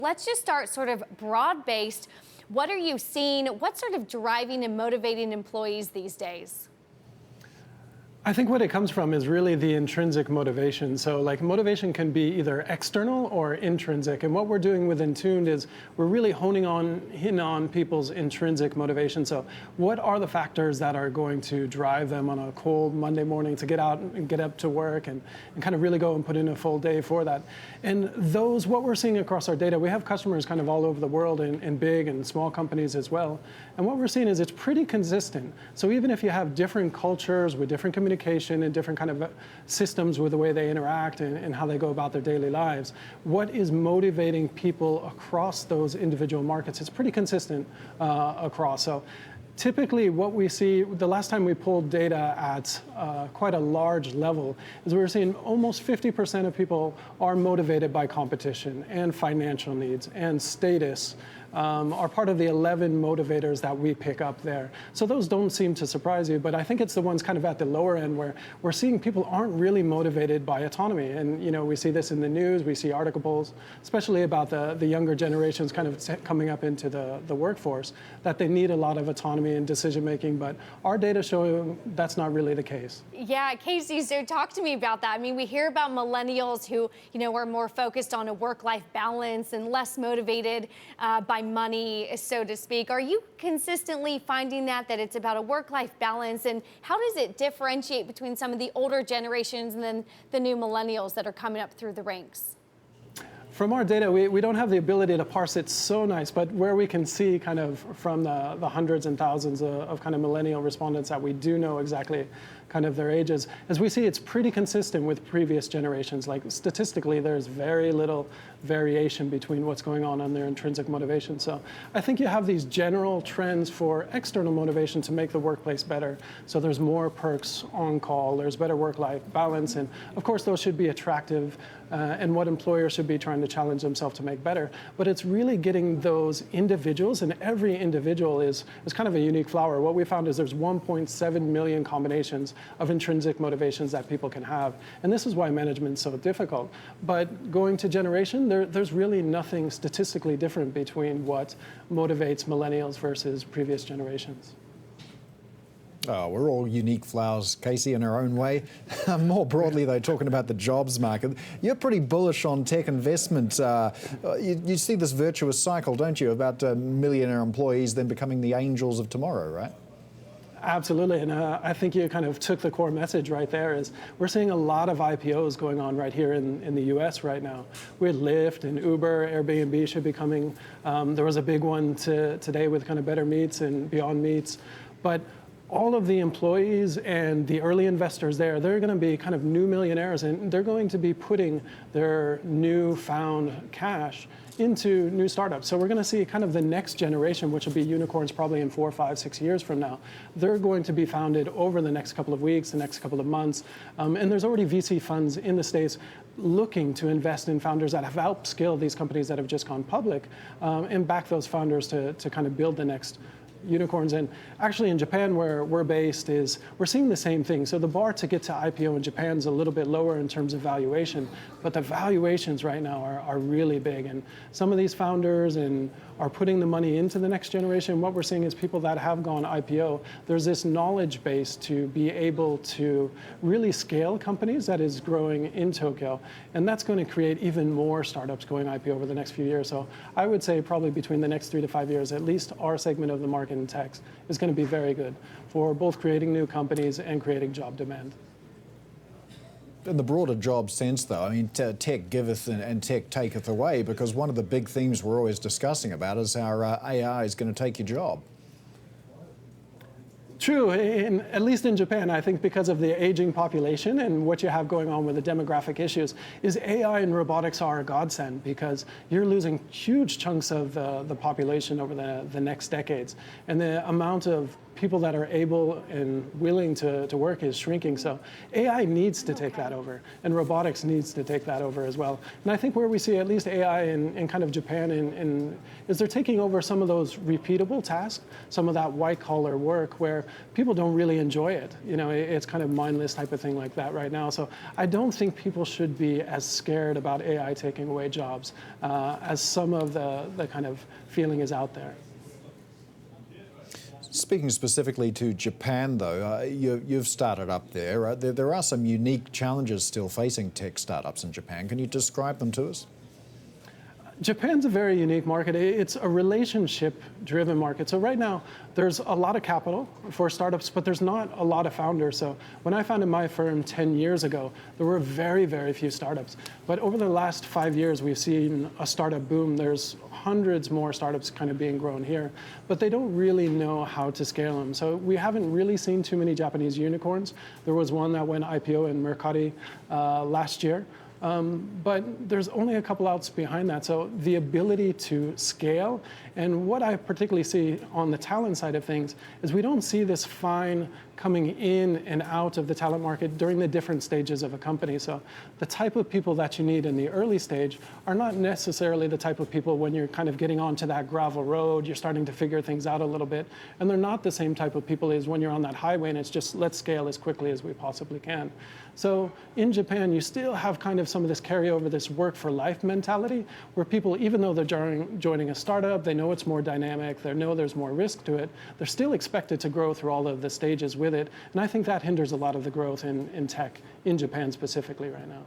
Let's just start sort of broad-based. What are you seeing? What's sort of driving and motivating employees these days? I think what it comes from is really the intrinsic motivation. So like motivation can be either external or intrinsic. And what we're doing with Attuned is we're really honing in on people's intrinsic motivation. So what are the factors that are going to drive them on a cold Monday morning to get out and get up to work and kind of really go and put in a full day for that? And those, what we're seeing across our data, we have customers kind of all over the world in big and small companies as well. And what we're seeing is it's pretty consistent. So even if you have different cultures with different communication and different kind of systems with the way they interact and how they go about their daily lives, what is motivating people across those individual markets is pretty consistent across. So typically what we see, the last time we pulled data at quite a large level, is we were seeing almost 50% of people are motivated by competition and financial needs and status. Are part of the 11 motivators that we pick up there. So those don't seem to surprise you, but I think it's the ones kind of at the lower end where we're seeing people aren't really motivated by autonomy. And you know, we see this in the news, we see articles, especially about the younger generations kind of coming up into the workforce, that they need a lot of autonomy and decision making, but our data show that's not really the case. Yeah, Casey, so talk to me about that. I mean, we hear about millennials who, you know, are more focused on a work-life balance and less motivated by money, so to speak. Are you consistently finding that it's about a work-life balance, and how does it differentiate between some of the older generations and then the new millennials that are coming up through the ranks? From our data, we don't have the ability to parse it so nice, but where we can see kind of from the hundreds and thousands of kind of millennial respondents that we do know exactly kind of their ages, as we see it's pretty consistent with previous generations. Like statistically, there's very little variation between what's going on their intrinsic motivation. So I think you have these general trends for external motivation to make the workplace better. So there's more perks on call, there's better work-life balance, and of course those should be attractive and what employers should be trying to challenge themselves to make better. But it's really getting those individuals, and every individual is kind of a unique flower. What we found is there's 1.7 million combinations of intrinsic motivations that people can have. And this is why management's so difficult. But going to generation, there's really nothing statistically different between what motivates millennials versus previous generations. Oh, we're all unique flowers, Casey, in our own way. More broadly, though, talking about the jobs market, you're pretty bullish on tech investment. You see this virtuous cycle, don't you, about millionaire employees then becoming the angels of tomorrow, right? Absolutely, and I think you kind of took the core message right there. Is we're seeing a lot of IPOs going on right here in the U.S. right now. We had Lyft and Uber, Airbnb should be coming. There was a big one today with kind of Better Meats and Beyond Meats, but all of the employees and the early investors there, they're going to be kind of new millionaires, and they're going to be putting their newfound cash into new startups. So we're going to see kind of the next generation, which will be unicorns probably in 4, 5, 6 years from now. They're going to be founded over the next couple of weeks, the next couple of months. And there's already VC funds in the States looking to invest in founders that have upskilled these companies that have just gone public and back those founders to kind of build the next unicorns. And actually in Japan, where we're based, we're seeing the same thing. So the bar to get to IPO in Japan is a little bit lower in terms of valuation, but the valuations right now are really big. And some of these founders are putting the money into the next generation. What we're seeing is people that have gone IPO, there's this knowledge base to be able to really scale companies that is growing in Tokyo. And that's going to create even more startups going IPO over the next few years. So I would say probably between the next 3 to 5 years, at least our segment of the market in tech is going to be very good for both creating new companies and creating job demand. In the broader job sense, though, I mean, tech giveth and tech taketh away, because one of the big themes we're always discussing about is how AI is going to take your job. True, at least in Japan, I think because of the aging population and what you have going on with the demographic issues, is AI and robotics are a godsend, because you're losing huge chunks of the population over the next decades. And the amount of people that are able and willing to work is shrinking. So AI needs to take that over, and robotics needs to take that over as well. And I think where we see at least AI in kind of Japan is they're taking over some of those repeatable tasks, some of that white collar work where people don't really enjoy it. You know, it's kind of mindless type of thing like that right now. So I don't think people should be as scared about AI taking away jobs as some of the kind of feeling is out there. Speaking specifically to Japan, though, you've started up there. Right? There are some unique challenges still facing tech startups in Japan. Can you describe them to us? Japan's a very unique market. It's a relationship-driven market. So right now, there's a lot of capital for startups, but there's not a lot of founders. So when I founded my firm 10 years ago, there were very, very few startups. But over the last 5 years, we've seen a startup boom. There's hundreds more startups kind of being grown here, but they don't really know how to scale them. So we haven't really seen too many Japanese unicorns. There was one that went IPO in Mercari last year. But there's only a couple outs behind that. So the ability to scale, and what I particularly see on the talent side of things is we don't see this fine coming in and out of the talent market during the different stages of a company. So the type of people that you need in the early stage are not necessarily the type of people when you're kind of getting onto that gravel road, you're starting to figure things out a little bit. And they're not the same type of people as when you're on that highway and it's just let's scale as quickly as we possibly can. So in Japan, you still have kind of some of this carryover, this work for life mentality, where people, even though they're joining a startup, they know it's more dynamic, they know there's more risk to it, they're still expected to grow through all of the stages with it. And I think that hinders a lot of the growth in tech in Japan specifically right now.